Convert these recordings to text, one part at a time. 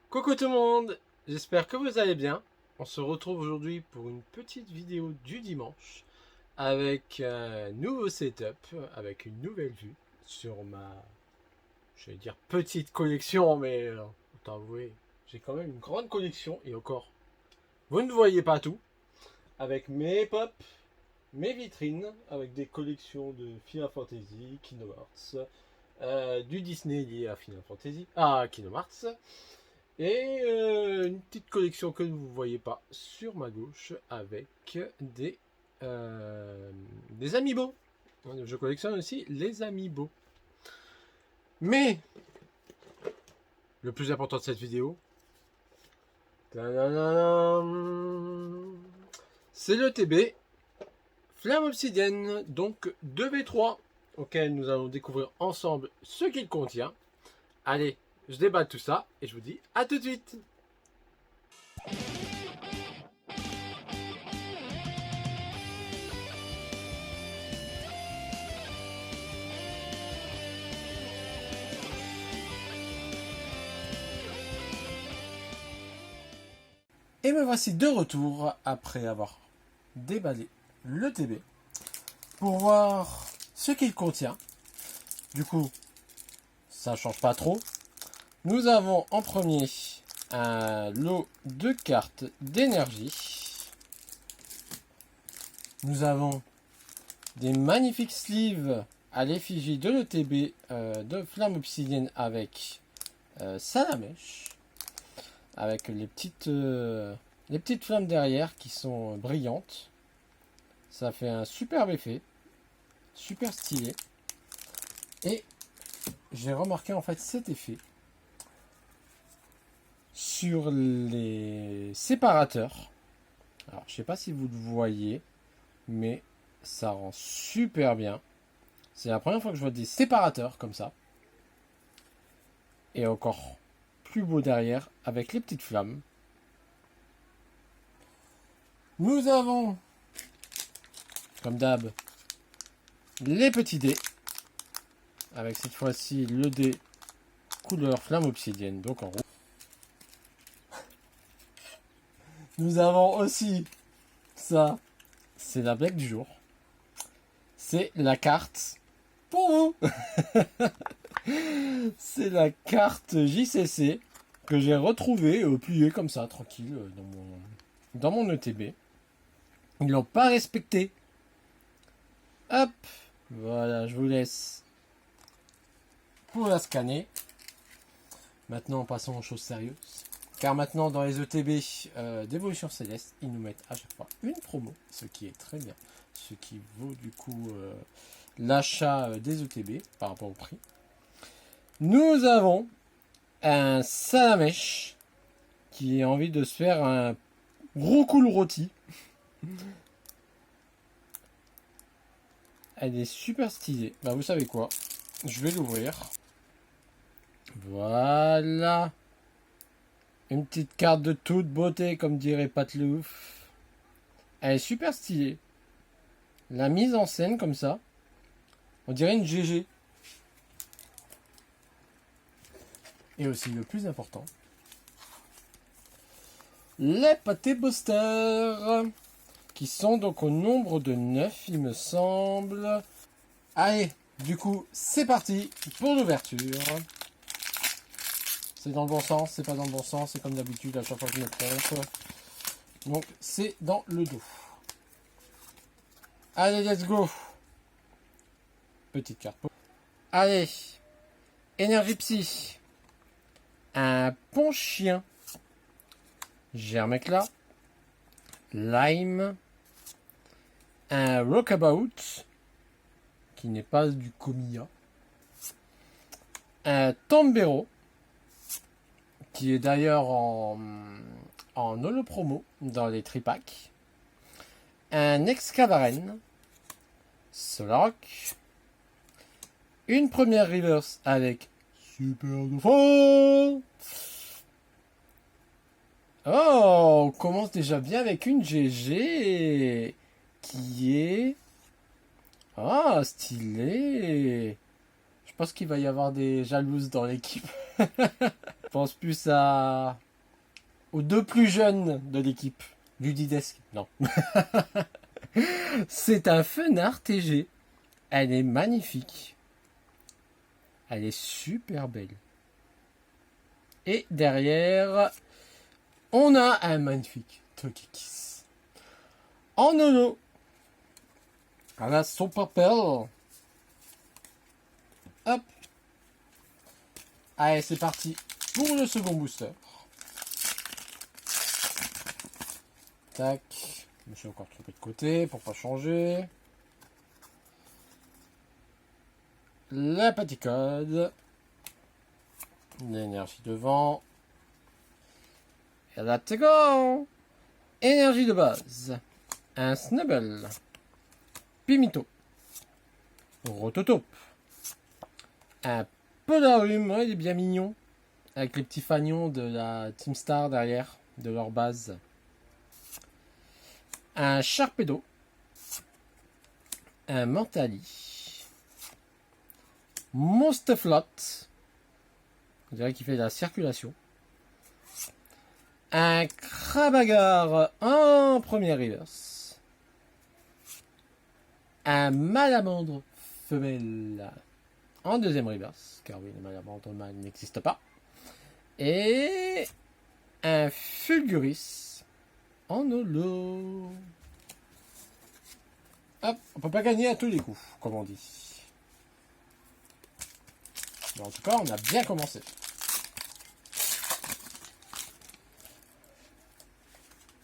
Coucou tout le monde, j'espère que vous allez bien. On se retrouve aujourd'hui pour une petite vidéo du dimanche avec un nouveau setup, avec une nouvelle vue sur ma, je vais dire petite collection, mais autant avouer, j'ai quand même une grande collection et encore, vous ne voyez pas tout, avec mes pop, mes vitrines, avec des collections de Final Fantasy, Kingdom Hearts, du Disney lié à Final Fantasy, à Kingdom Hearts. Et une petite collection que vous ne voyez pas sur ma gauche avec des amiibo. Je collectionne aussi les amiibo. Mais le plus important de cette vidéo, c'est le TB Flamme Obsidienne, donc 2v3, auquel nous allons découvrir ensemble ce qu'il contient. Allez, je déballe tout ça et je vous dis à tout de suite. Et me voici de retour après avoir déballé le TB pour voir ce qu'il contient. Du coup, ça change pas trop. Nous avons en premier un lot de cartes d'énergie. Nous avons des magnifiques sleeves à l'effigie de l'ETB de Flamme Obsidienne avec Salamèche. Avec les petites flammes derrière qui sont brillantes. Ça fait un superbe effet. Super stylé. Et j'ai remarqué en fait cet effet sur les séparateurs. Alors je sais pas si vous le voyez, mais ça rend super bien. C'est la première fois que je vois des séparateurs comme ça. Et encore plus beau derrière avec les petites flammes. Nous avons, comme d'hab, les petits dés. Avec cette fois-ci le dé couleur flamme obsidienne, donc en rouge. Nous avons aussi ça, c'est la blague du jour. C'est la carte pour vous. C'est la carte JCC que j'ai retrouvée pliée comme ça, tranquille, dans mon ETB. Ils l'ont pas respecté. Hop, voilà, je vous laisse pour la scanner. Maintenant, passons aux choses sérieuses. Car maintenant, dans les ETB d'Évolution Céleste, ils nous mettent à chaque fois une promo, ce qui est très bien. Ce qui vaut du coup l'achat des ETB par rapport au prix. Nous avons un Salamèche qui a envie de se faire un gros cool rôti. Elle est super stylée. Bah vous savez quoi, je vais l'ouvrir. Voilà. Une petite carte de toute beauté, comme dirait Patlouf. Elle est super stylée. La mise en scène comme ça, on dirait une GG. Et aussi le plus important, les pâtés boosters, qui sont donc au nombre de 9, il me semble. Allez, du coup, c'est parti pour l'ouverture. C'est dans le bon sens, c'est pas dans le bon sens, c'est comme d'habitude à chaque fois que je me trompe. Donc, c'est dans le dos. Allez, let's go. Petite carte. Allez, énergie psy. Un Ponchien. Germecla. Lime. Un Rockabout. Qui n'est pas du Komiya. Un Tombero. Qui est d'ailleurs en holo promo dans les tripacks. Un Excavaren. Solrock. Une première reverse avec Super Dauphin. Oh, on commence déjà bien avec une GG qui est... Ah, stylé. Je pense qu'il va y avoir des jalouses dans l'équipe. pense plus aux deux plus jeunes de l'équipe. Ludidesque, non. C'est un Fenard TG. Elle est magnifique. Elle est super belle. Et derrière, on a un magnifique Togekiss. En holo. Elle a son papel. Hop. Allez, c'est parti pour le second booster. Tac. Je me suis encore trompé de côté pour pas changer. La Paticode. L'énergie devant. Et là, to go. Énergie de base. Un Snubble. Pimito. Rototope. Un Polarium. Ouais, il est bien mignon. Avec les petits fagnons de la Team Star derrière. De leur base. Un Sharpedo. Un Mentali. Monsteflot. On dirait qu'il fait de la circulation. Un Crabagar en première reverse. Un Malamandre femelle en deuxième reverse. Car oui, le Malamandre mâle n'existe pas. Et un Fulguris en holo. Hop, on peut pas gagner à tous les coups, comme on dit. Mais en tout cas, on a bien commencé.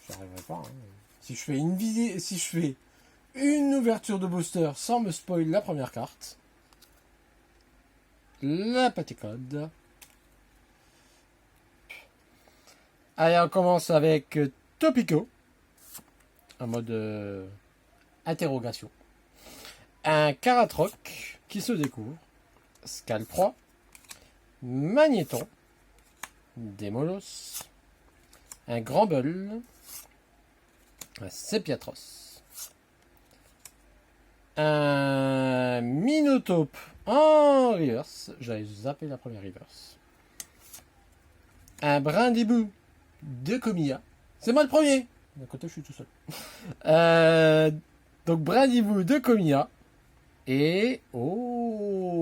J'arriverai pas. Hein. Si je fais une ouverture de booster sans me spoil la première carte, la Paticode. Allez, on commence avec Topico, en mode interrogation. Un Caratroc qui se découvre. Scalproie. Magnéton. Démolos. Un Granbull. Un Sepiatros. Un Minotape en reverse. J'avais zappé la première reverse. Un Brindibou de Comilla. C'est moi le premier. D'un côté, je suis tout seul. Donc, Brindibou de Comilla. Et une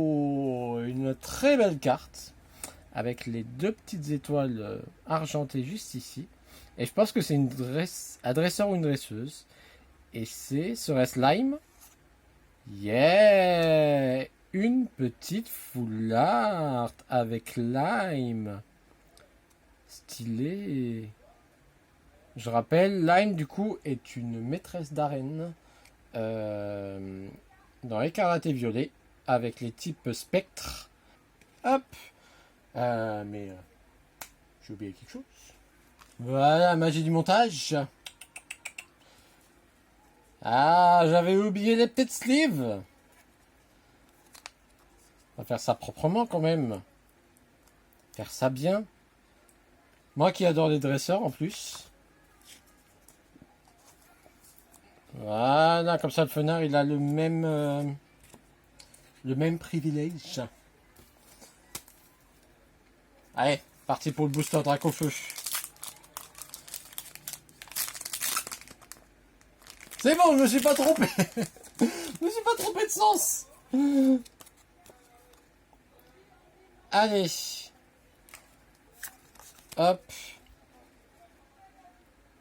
très belle carte. Avec les deux petites étoiles argentées juste ici. Et je pense que c'est un dresseur ou une dresseuse. Et serait-ce Lime? Yeah! Une petite foulard avec Lime. Stylé. Je rappelle, Lime du coup est une maîtresse d'arène dans Écarlate et Violet avec les types spectre. Hop! Mais j'ai oublié quelque chose. Voilà, magie du montage. Ah, j'avais oublié les petites sleeves. On va faire ça proprement quand même. Faire ça bien. Moi qui adore les dresseurs en plus. Voilà, comme ça le Fenard il a le même privilège. Allez, parti pour le booster Dracofeu. C'est bon, je me suis pas trompé. Je me suis pas trompé de sens. Allez. Hop.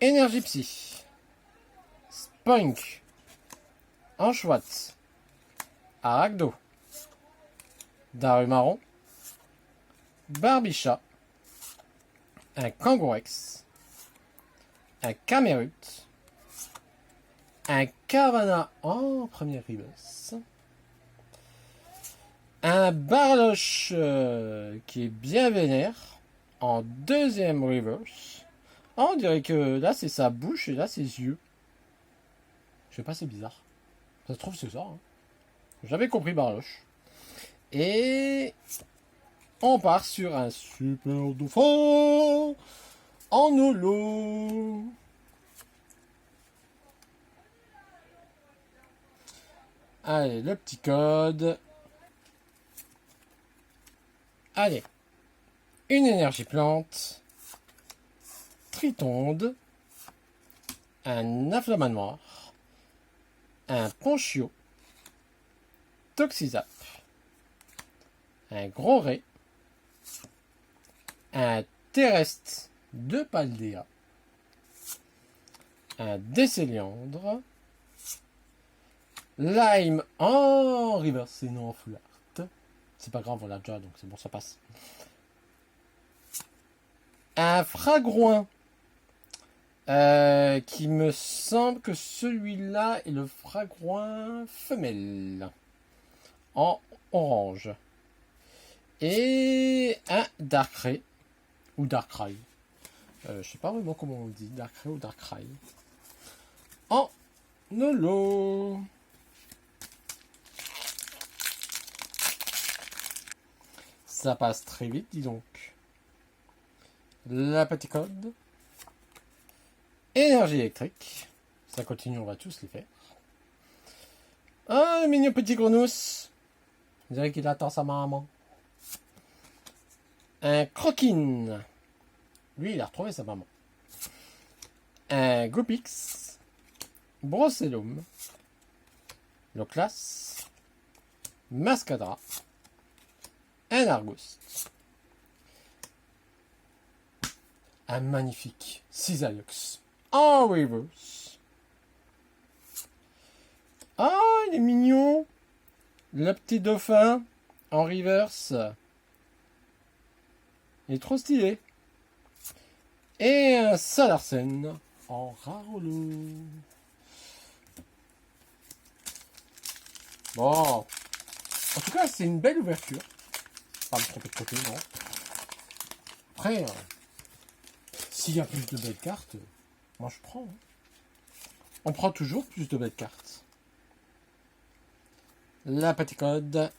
Énergie Psy. Spunk. Anchouette. Aragdo. Darumaron. Barbichat. Un Kangourex. Un Camerut. Un Carvana en première reverse. Un Barloche qui est bien vénère en deuxième reverse. Oh, on dirait que là c'est sa bouche et là ses yeux. Je sais pas, c'est bizarre. Ça se trouve c'est ça. Hein. J'avais compris Barloche. Et on part sur un super dauphin en holo. Allez, le petit code. Allez. Une énergie plante. Tritonde. Un afflamme noir. Un ponchio. Toxizap. Un gros ray. Un terrestre de Paldea. Un Décéliandre. Lime en reverse et non en full art. C'est pas grave, on l'a déjà, donc c'est bon, ça passe. Un Fragroin. Qui me semble que celui-là est le Fragroin femelle. En orange. Et un Darkrai. Ou Darkrai. Je sais pas vraiment comment on dit. Darkrai ou Darkrai. En holo. Ça passe très vite, dis donc. La petite code. Énergie électrique. Ça continue, on va tous les faire. Ah, le mignon petit grenousse. On dirait qu'il attend sa maman. Un Croquine. Lui, il a retrouvé sa maman. Un Gopix. Brossellum. Loclas. Mascadra. Un Argus. Un magnifique Cisaillux. En reverse. Ah, il est mignon. Le petit dauphin en reverse. Il est trop stylé. Et un Salarsen en rarolo. Bon. En tout cas, c'est une belle ouverture. Pas me tromper de côté, non. Après, s'il y a plus de belles cartes, moi je prends. On prend toujours plus de belles cartes. La petite code.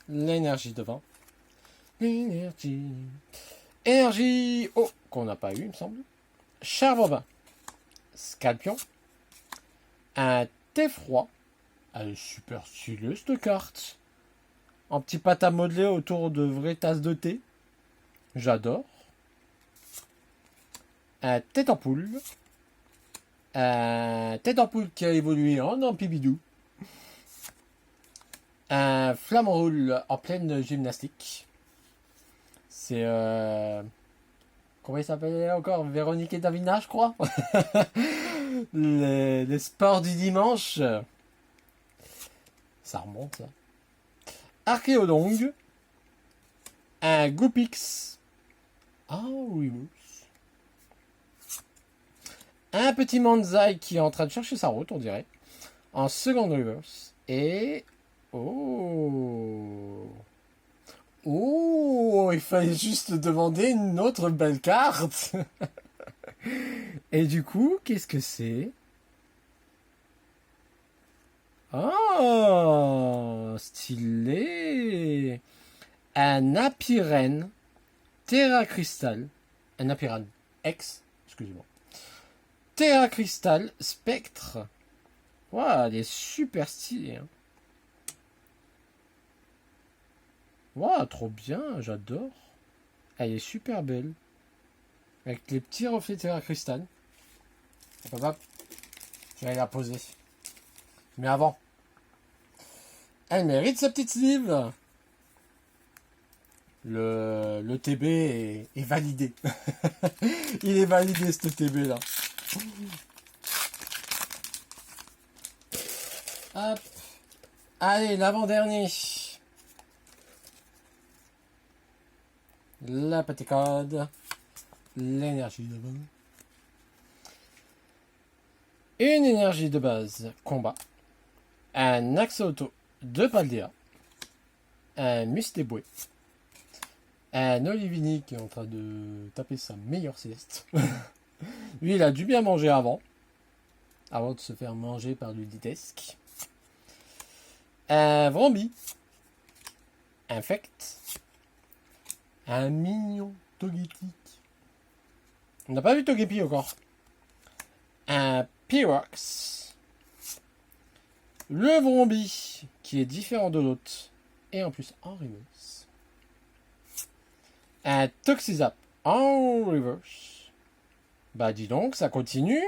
L'énergie devant. L'énergie. Énergie. Oh, qu'on n'a pas eu, il me semble. Charbovin. Scalpion. Un Thé-Froid. Elle est super stylée cette carte. En petit pâte à modeler autour de vraies tasses de thé. J'adore. Un Tête en poule. Un Tête en poule qui a évolué en Ampibidou. Un Flamme en pleine gymnastique. C'est comment il s'appelait encore? Véronique et Davina, je crois. les sports du dimanche. Ça remonte, ça. Archéodongue. Un Goopix. Ah oui. Un petit Manzai qui est en train de chercher sa route, on dirait. En seconde reverse. Et... Oh, il fallait juste demander une autre belle carte. Et du coup, qu'est-ce que c'est? Oh, stylé. Un Apirène Terra Crystal. Un Apirène X, excusez-moi. Terra Crystal Spectre. Waouh, elle est super stylée. Hein. Waouh, trop bien, j'adore. Elle est super belle. Avec les petits reflets de Terra Crystal. Hop, hop. Je vais la poser. Mais avant, elle mérite sa petite sleeve. Le TB est validé. Il est validé, ce TB là. Hop. Allez, l'avant-dernier. La petite code. L'énergie de base. Une énergie de base. Combat. Un Axolotl de Paldea. Un Mustéboué. Un Olivini qui est en train de taper sa meilleure sieste. Lui, il a dû bien manger avant de se faire manger par Luditesque. Un Vrambi. Infect. Un mignon Togetic. On n'a pas vu Togepi encore. Un Pyrox. Le Vrambi, qui est différent de l'autre. Et en plus en reverse. Un Toxizap en reverse. Bah dis donc, ça continue.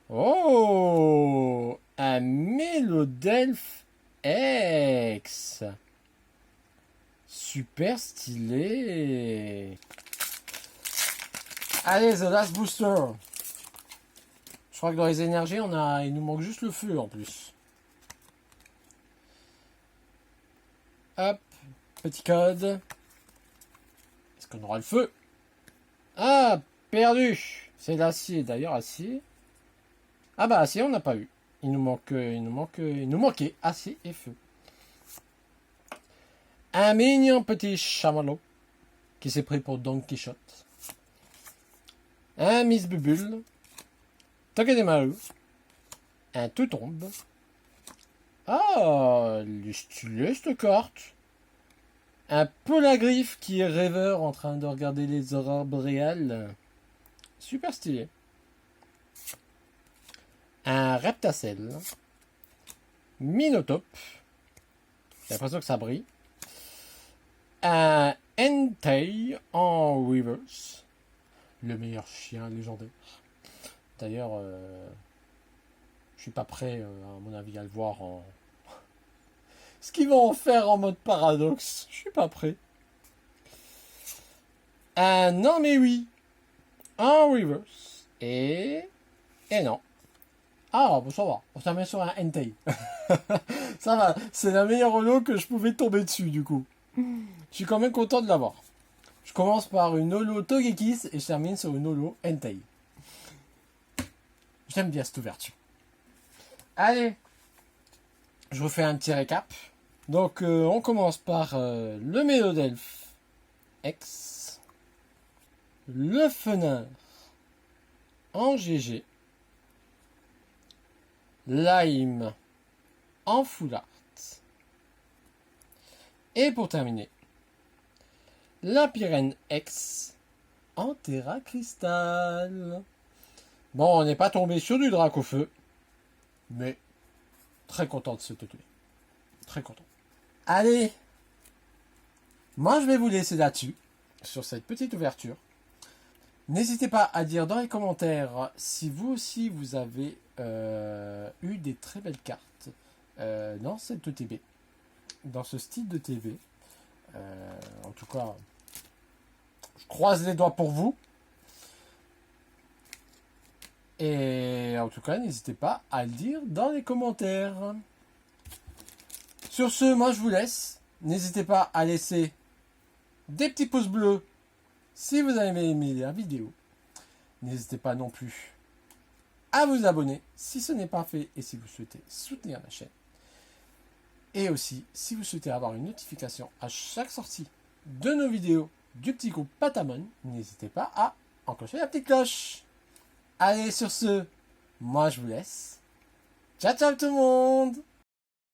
Oh, un Mélodelph X. Super stylé. Allez, The Last Booster. Je crois que dans les énergies, il nous manque juste le feu en plus. Hop, petit code. Est-ce qu'on aura le feu? Ah, perdu. C'est l'acier, d'ailleurs, acier. Ah bah, acier, on n'a pas eu. Il nous manquait acier et feu. Un mignon petit chamallow qui s'est pris pour Don Quichotte. Un Miss Bubule. Togedemaru. Un tout tombe. Ah, il est stylé cette carte. Un Polagriffe qui est rêveur en train de regarder les aurores boréales. Super stylé. Un Reptacell. Minotape. J'ai l'impression que ça brille. Un Entei en reverse. Le meilleur chien légendaire. D'ailleurs, je suis pas prêt, à mon avis, à le voir en... Ce qu'ils vont en faire en mode paradoxe. Je suis pas prêt. Un non mais oui. En reverse. Et non. Ah, bon, ça va. On s'en met sur un Entei. Ça va. C'est la meilleure holo que je pouvais tomber dessus, du coup. Je suis quand même content de l'avoir. Je commence par une holo Togekiss et je termine sur une holo Entei. J'aime bien cette ouverture. Allez. Je vous fais un petit récap. Donc, on commence par le Mélodelph X. Le Fenard en GG. Lime en full art. Et pour terminer, la Pyrène X en Terra Cristal. Bon, on n'est pas tombé sur du drac au feu, mais très content de ce tuto. Très content. Allez, moi je vais vous laisser là-dessus, sur cette petite ouverture. N'hésitez pas à dire dans les commentaires si vous aussi vous avez eu des très belles cartes dans cette TB, dans ce style de TV. En tout cas, je croise les doigts pour vous. Et en tout cas, n'hésitez pas à le dire dans les commentaires. Sur ce, moi je vous laisse. N'hésitez pas à laisser des petits pouces bleus si vous avez aimé la vidéo. N'hésitez pas non plus à vous abonner si ce n'est pas fait et si vous souhaitez soutenir la chaîne. Et aussi, si vous souhaitez avoir une notification à chaque sortie de nos vidéos du petit groupe Patamon, n'hésitez pas à enclencher la petite cloche. Allez, sur ce, moi je vous laisse. Ciao, ciao tout le monde!